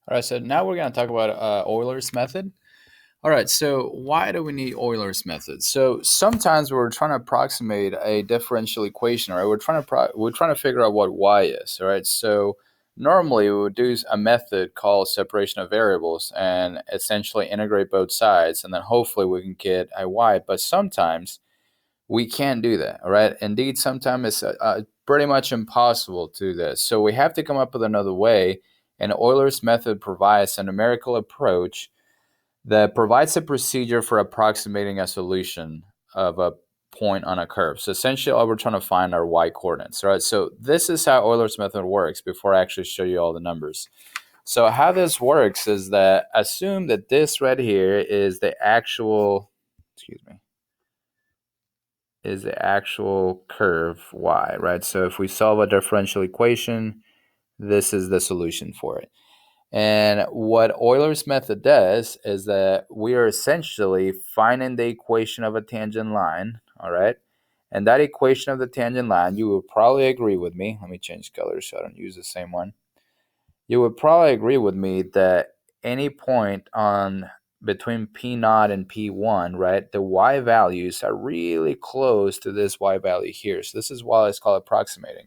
All right, so now we're going to talk about Euler's method. All right, so why do we need Euler's method? So sometimes we're trying to approximate a differential equation, right? We're trying to figure out what y is, all right? So normally we would do a method called separation of variables and essentially integrate both sides, and then hopefully we can get a y. But sometimes we can't do that, all right? Indeed, sometimes it's pretty much impossible to do this. So we have to come up with another way, and Euler's method provides a numerical approach that provides a procedure for approximating a solution of a point on a curve. So essentially, all we're trying to find are y coordinates, right? So this is how Euler's method works before I actually show you all the numbers. So how this works is that assume that this right here is the actual, is the actual curve y, right? So if we solve a differential equation, this is the solution for it. And what Euler's method does is that we are essentially finding the equation of a tangent line, all right? And that equation of the tangent line, you will probably agree with me. Let me change colors so I don't use the same one. You would probably agree with me that any point on between P naught and P1, right, the y values are really close to this y value here. So this is why it's called approximating.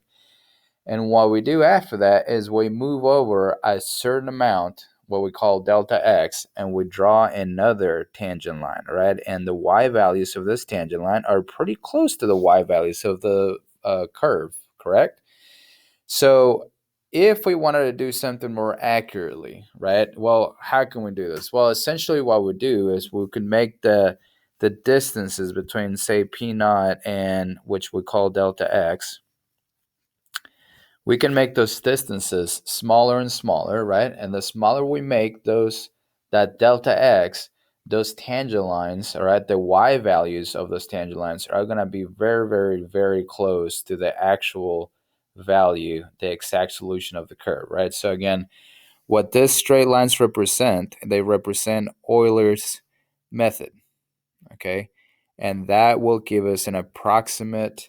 And what we do after that is we move over a certain amount, what we call delta x, and we draw another tangent line, right? And the y values of this tangent line are pretty close to the y values of the curve, correct? So if we wanted to do something more accurately, right? Well, how can we do this? Well, essentially what we do is we could make the distances between, say, P naught and which we call delta x, we can make those distances smaller and smaller, right? And the smaller we make those, that delta x, those tangent lines, all right, the y values of those tangent lines are going to be very, very, very close to the actual value, the exact solution of the curve, right? So again, what these straight lines represent, they represent Euler's method, okay? And that will give us an approximation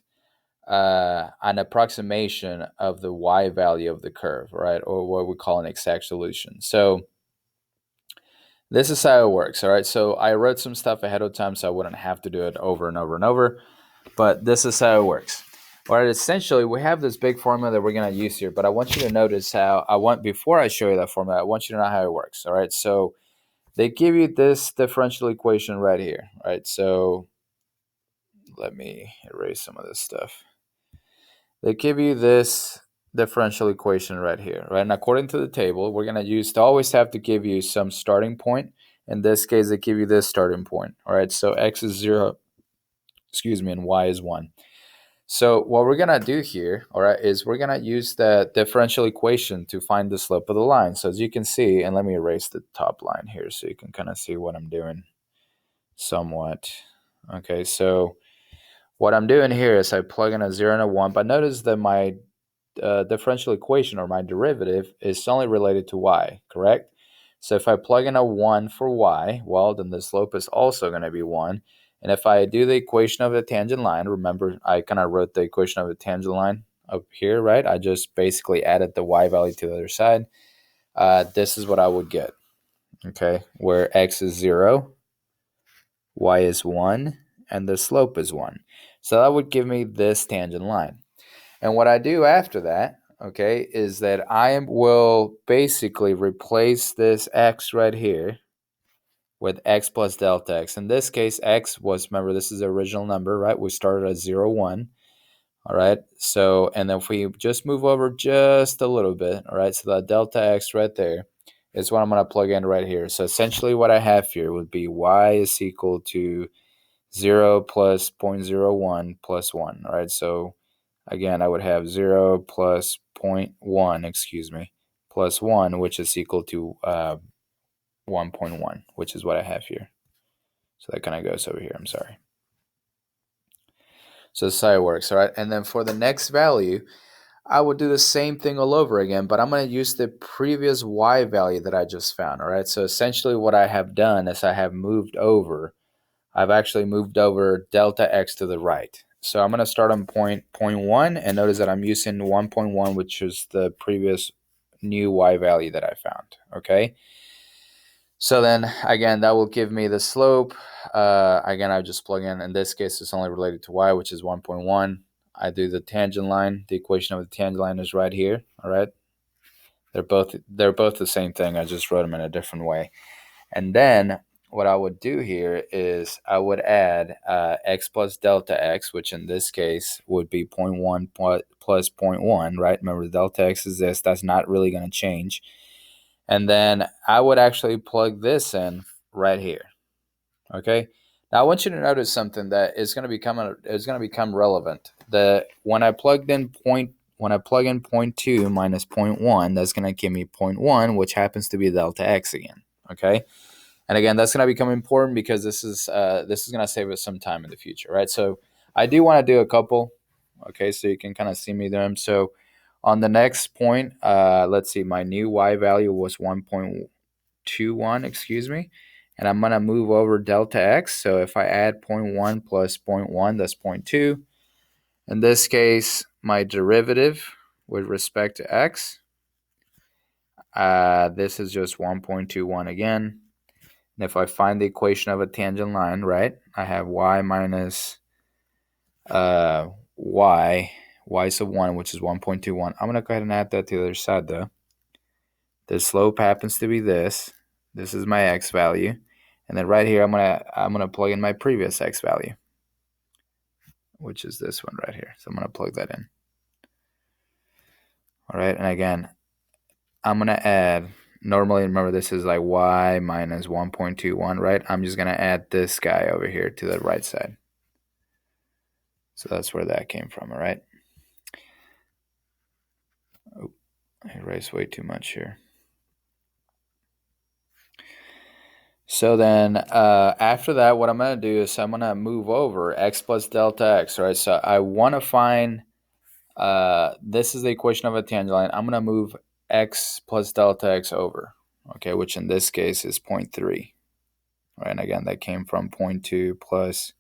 of the y value of the curve, right? Or what we call an exact solution. So this is how it works, all right? So I wrote some stuff ahead of time so I wouldn't have to do it over and over and over, but this is how it works. All right, essentially, we have this big formula that we're going to use here, but I want you to notice before I show you that formula, I want you to know how it works, all right? So they give you this differential equation right here, right? So let me erase some of this stuff. They give you this differential equation right here, right? And according to the table, we're going to use to always have to give you some starting point. In this case, they give you this starting point, all right? So x is 0, and y is 1. So what we're going to do here, all right, is we're going to use the differential equation to find the slope of the line. So as you can see, and let me erase the top line here so you can kind of see what I'm doing somewhat. Okay, so what I'm doing here is I plug in a 0 and a 1, but notice that my differential equation or my derivative is only related to y, correct? So if I plug in a 1 for y, well, then the slope is also going to be 1. And if I do the equation of the tangent line, remember I kind of wrote the equation of the tangent line up here, right? I just basically added the y value to the other side. This is what I would get, okay? Where x is 0, y is 1, and the slope is 1. So that would give me this tangent line. And what I do after that, okay, is that will basically replace this x right here with x plus delta x. In this case, x was, remember, this is the original number, right? We started at 0, 1. All right. So, and then if we just move over just a little bit, all right, so that delta x right there is what I'm going to plug in right here. So essentially what I have here would be y is equal to 0 plus 0.01 plus 1. All right. So again, I would have 0 plus 0.1, plus 1, which is equal to 1.1, which is what I have here. So that kind of goes over here. I'm sorry. So this is how it works. All right. And then for the next value, I would do the same thing all over again, but I'm going to use the previous y value that I just found. All right. So essentially what I have done is I've actually moved over delta x to the right. So I'm going to start on point 1, and notice that I'm using 1.1, which is the previous new y value that I found, okay? So then, again, that will give me the slope. Again, I just plug in this case, it's only related to y, which is 1.1. I do the tangent line. The equation of the tangent line is right here, all right? They're both the same thing. I just wrote them in a different way. And then what I would do here is I would add x plus delta x, which in this case would be 0.1 plus 0.1, right? Remember, the delta x is this. That's not really going to change. And then I would actually plug this in right here, okay? Now I want you to notice something that is going to become relevant. When I plug in 0.2 minus 0.1, that's going to give me 0.1, which happens to be delta x again, okay? And again, that's going to become important because this is going to save us some time in the future, right? So I do want to do a couple, okay, so you can kind of see me there. So on the next point, let's see, my new y value was 1.21, excuse me, and I'm going to move over delta x. So if I add 0.1 plus 0.1, that's 0.2. In this case, my derivative with respect to x, this is just 1.21 again. And if I find the equation of a tangent line, right, I have y minus y sub 1, which is 1.21. I'm going to go ahead and add that to the other side, though. The slope happens to be this. This is my x value. And then right here, I'm gonna plug in my previous x value, which is this one right here. So I'm going to plug that in. All right, and again, I'm going to add, normally, remember, this is like y minus 1.21, right? I'm just going to add this guy over here to the right side. So that's where that came from, all right? Oh, I erased way too much here. So then after that, what I'm going to do is I'm going to move over x plus delta x, right? So I want to find, this is the equation of a tangent line. I'm going to move x plus delta x over, okay, which in this case is 0.3, right? And again, that came from 0.2 plus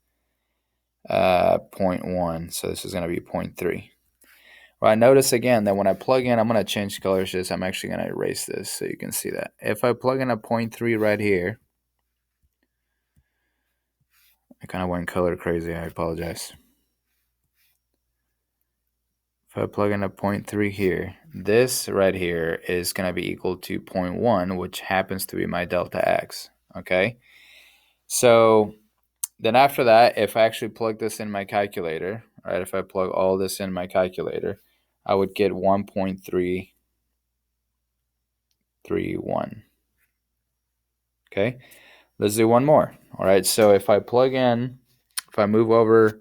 0.1, so this is going to be 0.3. Right, notice again that when I plug in, I'm going to change colors just. I'm actually going to erase this so you can see that. If I plug in a 0.3 right here, I kind of went color crazy. I apologize. If I plug in a 0.3 here, this right here is going to be equal to 0.1, which happens to be my delta x, okay? So then after that, if I actually plug this in my calculator, right, if I plug all this in my calculator, I would get 1.331, okay? Let's do one more. All right, so if I plug in, if I move over,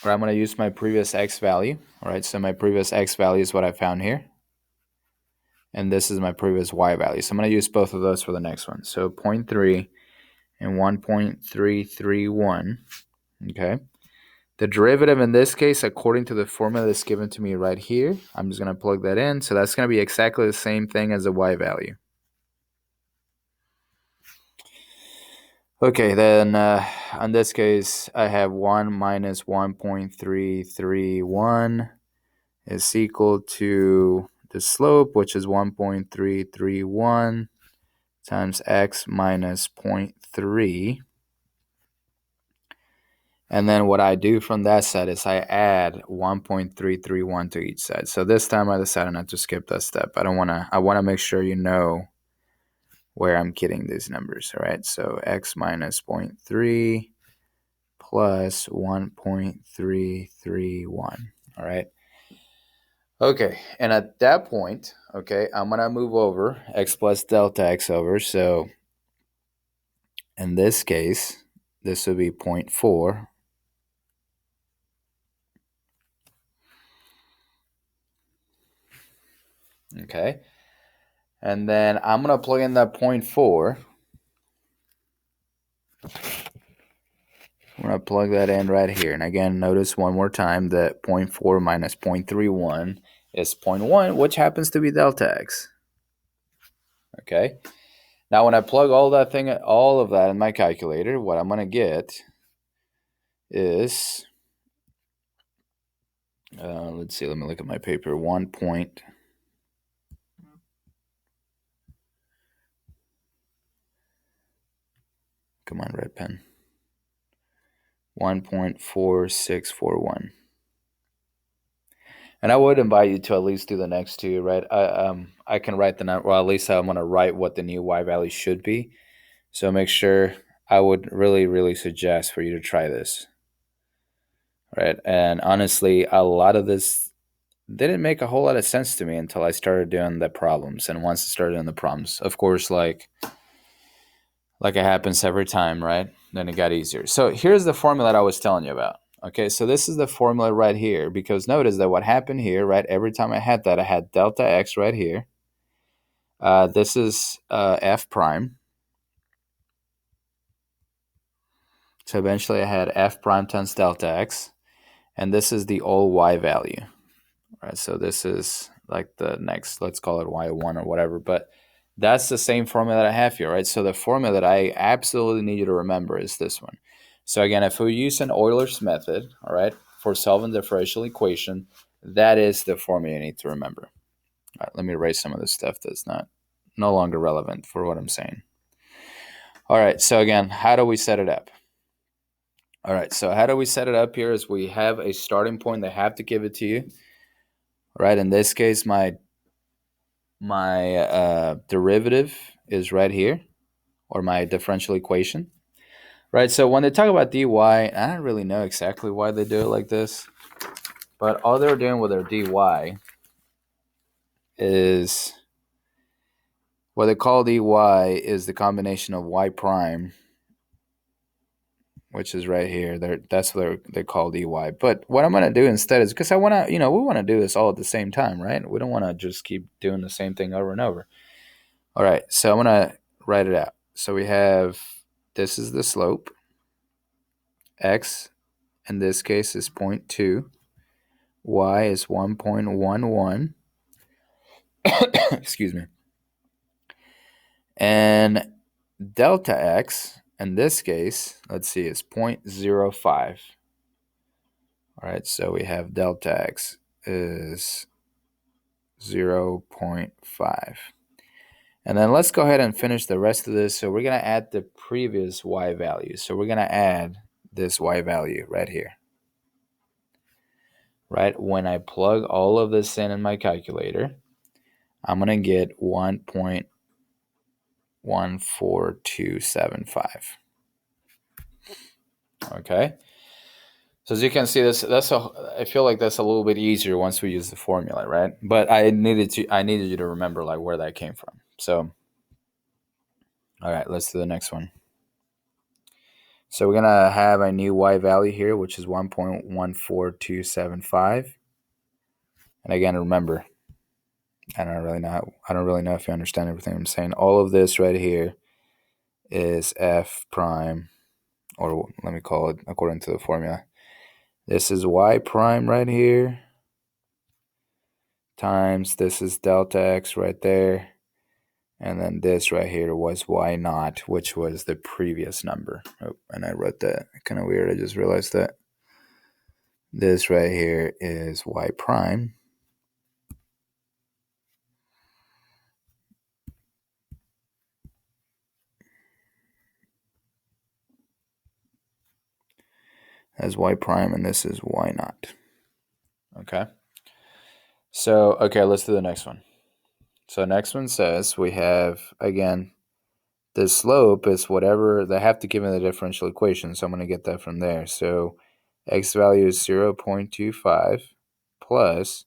or I'm going to use my previous x value. All right, so my previous x value is what I found here. And this is my previous y value. So I'm going to use both of those for the next one. So 0.3 and 1.331, okay? The derivative in this case, according to the formula that's given to me right here, I'm just going to plug that in. So that's going to be exactly the same thing as the y value. Okay, then in this case, I have 1 minus 1.331 is equal to the slope, which is 1.331 times x minus 0.3. And then what I do from that side is I add 1.331 to each side. So this time I decided not to skip that step. I want to make sure you know where I'm getting these numbers, all right? So x minus 0.3 plus 1.331, all right? Okay, and at that point, okay, I'm going to move over x plus delta x over. So in this case, this would be 0.4. Okay, and then I'm going to plug in that 0.4. I'm going to plug that in right here. And again, notice one more time that 0.4 minus 0.31 is 0.1, which happens to be delta x. Okay. Now, when I plug all of that in my calculator, what I'm going to get is Let's see, let me look at my paper. 1 point. Come on, red pen. 1.4641. And I would invite you to at least do the next two, right? I can write the number, well, at least I'm going to write what the new y value should be. So make sure, I would really, really suggest for you to try this, right? And honestly, a lot of this didn't make a whole lot of sense to me until I started doing the problems. And once I started doing the problems, of course, like it happens every time, right? Then it got easier. So here's the formula that I was telling you about. Okay, so this is the formula right here, because notice that what happened here, right? Every time I had that, I had delta x right here. This is f prime. So eventually I had f prime times delta x. And this is the old y value. Right, so this is like the next, let's call it y1 or whatever. But that's the same formula that I have here, right? So the formula that I absolutely need you to remember is this one. So again, if we use an Euler's method, all right, for solving the differential equation, that is the formula you need to remember. All right, let me erase some of this stuff that's no longer relevant for what I'm saying. All right, so again, how do we set it up? All right, so how do we set it up here is we have a starting point. They have to give it to you. Right, in this case, my derivative is right here, or my differential equation. Right, so when they talk about dy, I don't really know exactly why they do it like this, but all they're doing with their dy is, what they call dy is the combination of y prime, which is right here. That's what they call dy. But what I'm going to do instead is, because I want to, we want to do this all at the same time, right? We don't want to just keep doing the same thing over and over. All right, so I'm going to write it out. So we have, this is the slope. X in this case is 0.2. Y is 1.11. Excuse me. And delta X in this case, let's see, is 0.05. All right, so we have delta X is 0.5. And then let's go ahead and finish the rest of this. So we're going to add the previous y value. So we're going to add this y value right here. Right, when I plug all of this in my calculator, I'm going to get 1.14275. Okay. So as you can see, I feel like that's a little bit easier once we use the formula, right? But I needed you to remember like where that came from. So, all right, let's do the next one. So we're gonna have a new y value here, which is 1.14275. And again, remember, I don't really know if you understand everything I'm saying. All of this right here is f prime, or let me call it according to the formula. This is y prime right here, times this is delta x right there, and then this right here was y naught, which was the previous number. Oh, and I wrote that kind of weird. I just realized that. This right here is y prime. As y prime, and this is y naught. Okay. So, okay, let's do the next one. So next one says we have, again, the slope is whatever, they have to give me the differential equation, so I'm going to get that from there. So x value is 0.25 plus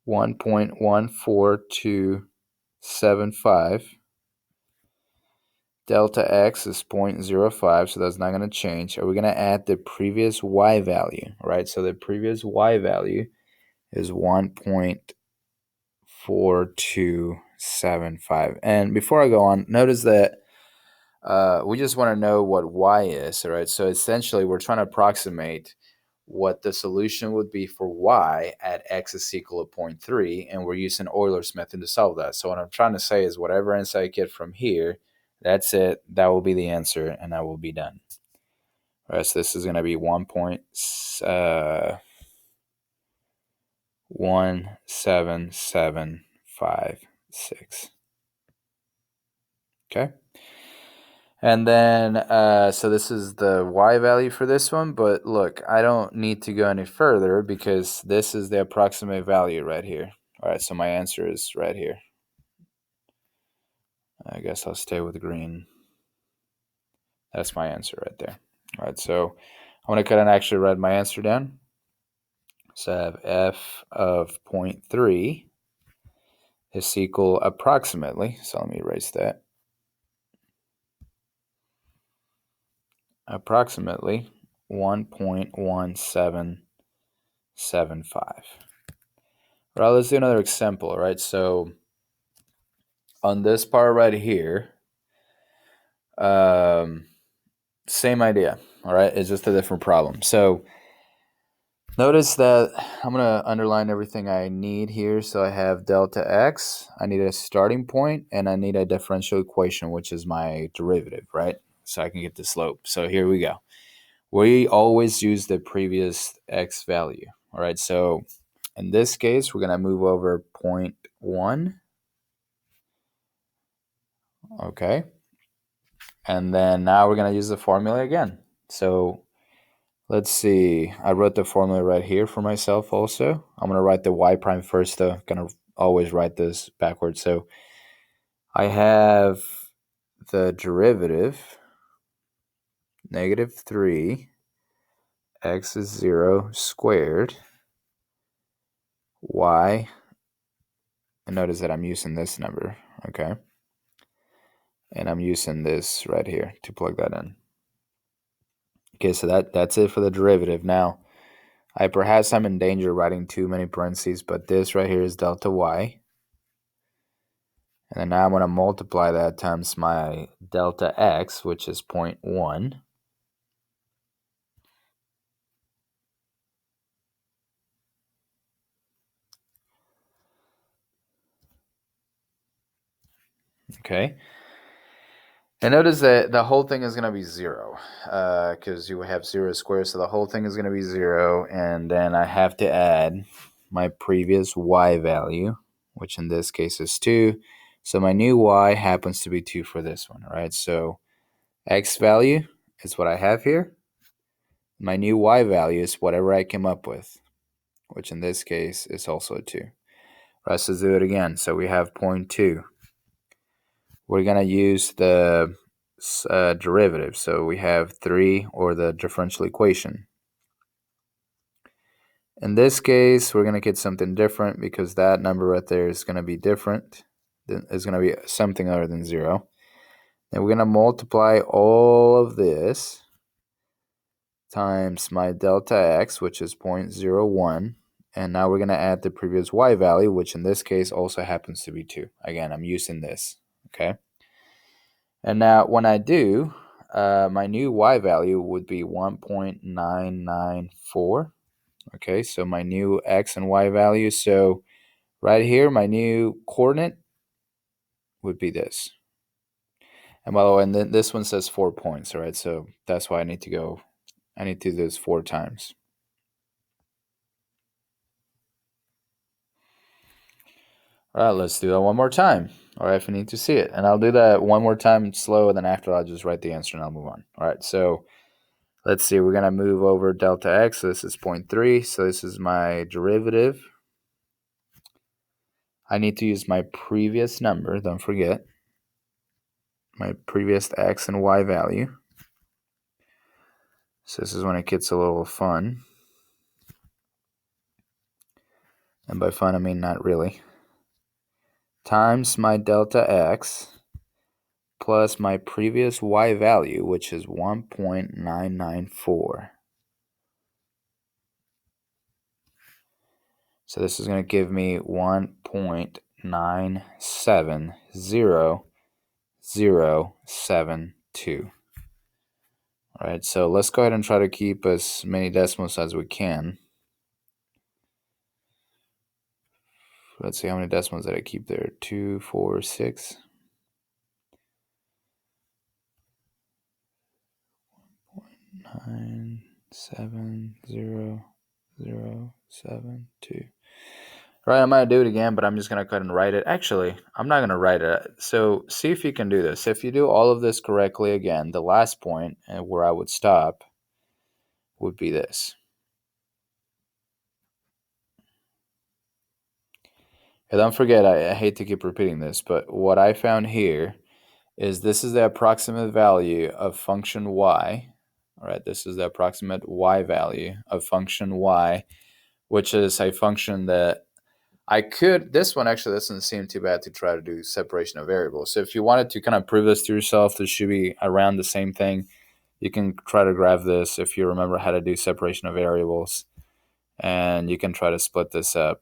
1.14275. Delta x is 0.05, so that's not going to change. Are we going to add the previous y value, right? So the previous y value is 1.4275. And before I go on, notice that we just want to know what y is, all right? So essentially, we're trying to approximate what the solution would be for y at x is equal to 0.3, and we're using Euler's method to solve that. So what I'm trying to say is whatever answer I get from here, that's it. That will be the answer, and I will be done. All right, so this is going to be 1. 17756. Okay. And then, so this is the y value for this one, but look, I don't need to go any further because this is the approximate value right here. All right, so my answer is right here. I guess I'll stay with green. That's my answer right there. All right, so I'm going to cut and actually write my answer down. So I have f of 0.3 is equal approximately, so let me erase that, approximately 1.1775. Right, let's do another example, right? So on this part right here, same idea, all right? It's just a different problem. So notice that I'm going to underline everything I need here. So I have delta x, I need a starting point, and I need a differential equation, which is my derivative, right? So I can get the slope. So here we go. We always use the previous x value, all right? So in this case, we're going to move over 0.1, okay? And then now we're going to use the formula again. So let's see. I wrote the formula right here for myself also. I'm going to write the y prime first, though. I'm going to always write this backwards. So I have the derivative, negative 3, x is 0 squared, y, and notice that I'm using this number, okay? And I'm using this right here to plug that in. Okay, so that's it for the derivative. Now, perhaps I'm in danger of writing too many parentheses, but this right here is delta y. And then now I'm going to multiply that times my delta x, which is 0.1. Okay. And notice that the whole thing is going to be 0 because you have 0 squared. So the whole thing is going to be 0. And then I have to add my previous y value, which in this case is 2. So my new y happens to be 2 for this one, right? So x value is what I have here. My new y value is whatever I came up with, which in this case is also 2. Let's just do it again. So we have 0.2. We're going to use the derivative. So we have 3, or the differential equation. In this case, we're going to get something different because that number right there is going to be different. It's going to be something other than 0. Then we're going to multiply all of this times my delta x, which is 0.01. And now we're going to add the previous y value, which in this case also happens to be 2. Again, I'm using this, okay? And now when I do, my new y value would be 1.994. Okay, so my new x and y value. So right here, my new coordinate would be this. And by the way, and then this one says 4 points, all right? So that's why I need to do this 4 times. All right, let's do that one more time. All right, if you need to see it. And I'll do that one more time slow, and then after I'll just write the answer and I'll move on. All right, so let's see. We're going to move over delta x. So this is 0.3. So this is my derivative. I need to use my previous number. Don't forget. My previous x and y value. So this is when it gets a little fun. And by fun, I mean not really. Times my delta x plus my previous y value, which is 1.994. So this is going to give me 1.970072. All right, so let's go ahead and try to keep as many decimals as we can. Let's see how many decimals did I keep there. 2, 4, 6. 97007 2. Right, I'm going to do it again, but I'm just going to go ahead and write it. Actually, I'm not going to write it. So see if you can do this. If you do all of this correctly again, the last point where I would stop would be this. And don't forget, I hate to keep repeating this, but what I found here is this is the approximate value of function y. All right, this is the approximate y value of function y, which is a function that I could, this one actually doesn't seem too bad to try to do separation of variables. So if you wanted to kind of prove this to yourself, this should be around the same thing. You can try to graph this if you remember how to do separation of variables. And you can try to split this up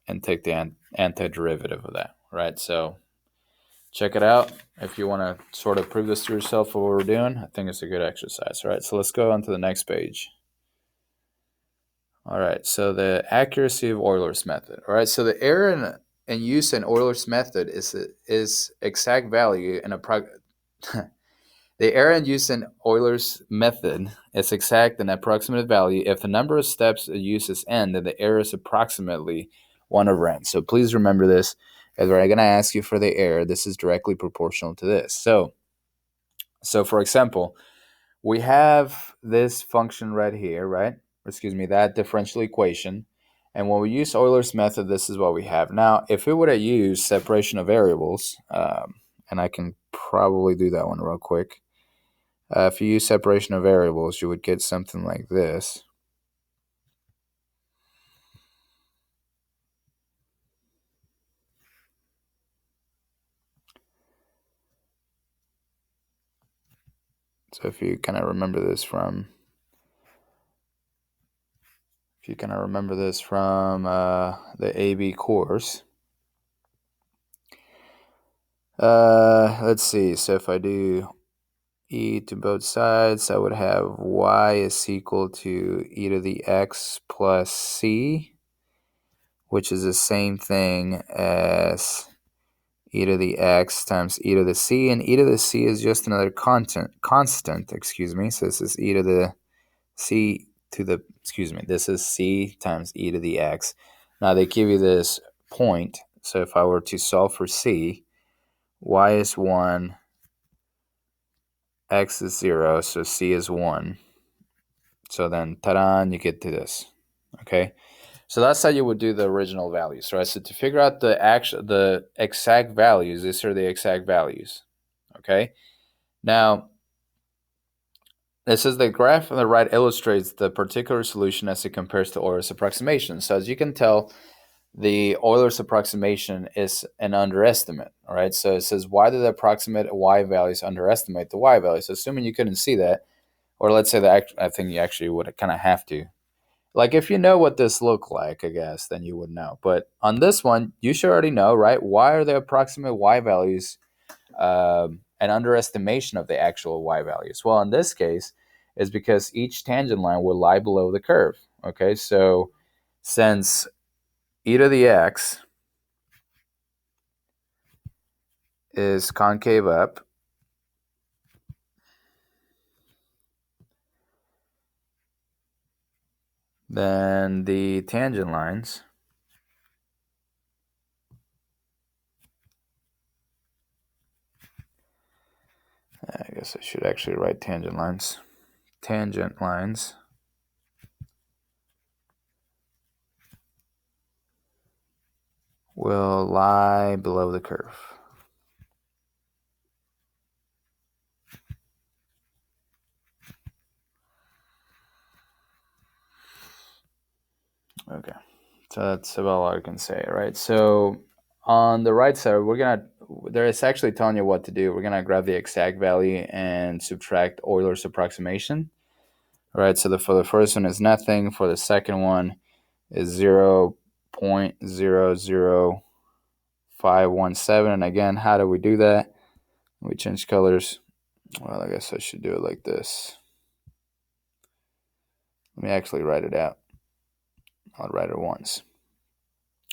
and take the antiderivative of that, right? So check it out. If you want to sort of prove this to yourself what we're doing, I think it's a good exercise, right? So let's go on to the next page. All right, so the accuracy of Euler's method. All right, so the error in use in Euler's method is exact value in the error in use in Euler's method is exact and approximate value if the number of steps it uses n, then the error is approximately 1 over n. So please remember this. If I'm going to ask you for the error, this is directly proportional to this. So for example, we have this function right here, right? Excuse me, that differential equation. And when we use Euler's method, this is what we have. Now, if we would have used separation of variables, and I can probably do that one real quick. If you use separation of variables, you would get something like this. So if you kind of remember this from the AB course, let's see. So if I do e to both sides, I would have y is equal to e to the x plus c, which is the same thing as e to the x times e to the c, and e to the c is just another constant, excuse me. So this is e to the c to the, excuse me, this is c times e to the x. Now they give you this point, so if I were to solve for c, y is 1, x is 0, so c is 1. So then, ta-da, you get to this, okay? So that's how you would do the original values, right? So to figure out the exact values, these are the exact values, okay? Now, this is the graph on the right illustrates the particular solution as it compares to Euler's approximation. So as you can tell, the Euler's approximation is an underestimate, all right? So it says, why do the approximate y values underestimate the y values? Assuming you couldn't see that, or let's say that I think you actually would kind of have to. Like if you know what this looked like, I guess, then you would know. But on this one, you should already know, right? Why are the approximate y values an underestimation of the actual y values? Well, in this case, is because each tangent line will lie below the curve. Okay, so since e to the x is concave up, then the tangent lines I guess I should actually write tangent lines. Tangent lines will lie below the curve. Okay, so that's about all I can say, right? So on the right side, there is actually telling you what to do. We're gonna grab the exact value and subtract Euler's approximation. All right, so for the first one is nothing. For the second one is 0.00517. And again, how do we do that? We change colors. Well, I guess I should do it like this. Let me actually write it out. I'll write it once.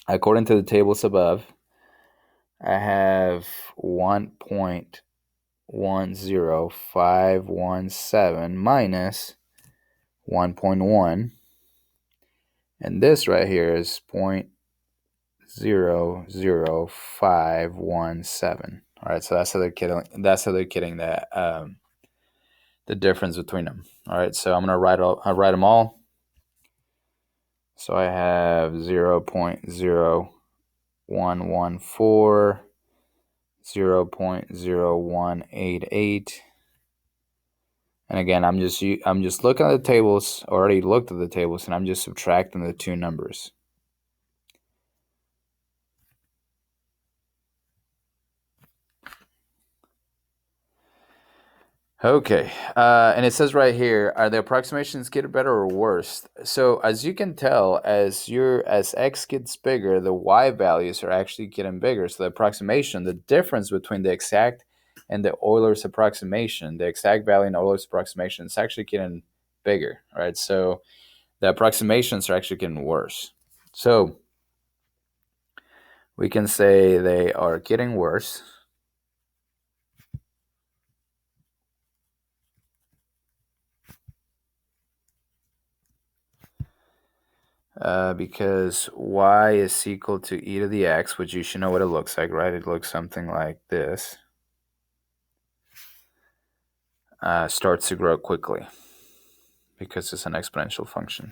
According to the tables above, I have 1.10517 minus 1.1. And this right here is 0.00517. All right, so that's how they're getting that the difference between them. All right, so I'm gonna write them all. So I have 0.0114, 0.0188. And again, I'm just looking at the tables, already looked at the tables, and I'm just subtracting the two numbers. Okay, and it says right here, are the approximations getting better or worse? So as you can tell, as x gets bigger, the y values are actually getting bigger. So the approximation, the difference between the exact and the Euler's approximation, the exact value in Euler's approximation, is actually getting bigger, right? So the approximations are actually getting worse. So we can say they are getting worse. Because y is equal to e to the x, which you should know what it looks like, right? It looks something like this. Starts to grow quickly because it's an exponential function.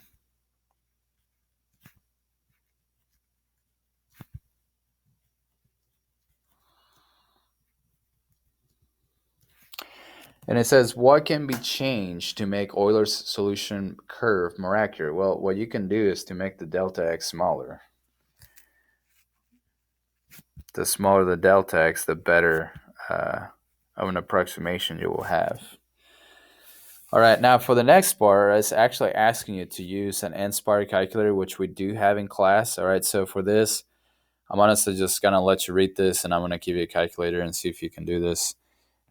And it says, what can be changed to make Euler's solution curve more accurate? Well, what you can do is to make the delta x smaller. The smaller the delta x, the better of an approximation you will have. All right, now for the next part, it's actually asking you to use an n-squared calculator, which we do have in class. All right, so for this, I'm honestly just going to let you read this, and I'm going to give you a calculator and see if you can do this.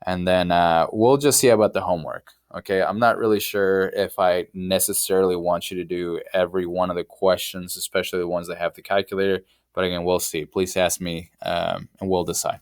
And then we'll just see about the homework. Okay, I'm not really sure if I necessarily want you to do every one of the questions, especially the ones that have the calculator. But again, we'll see. Please ask me, and we'll decide.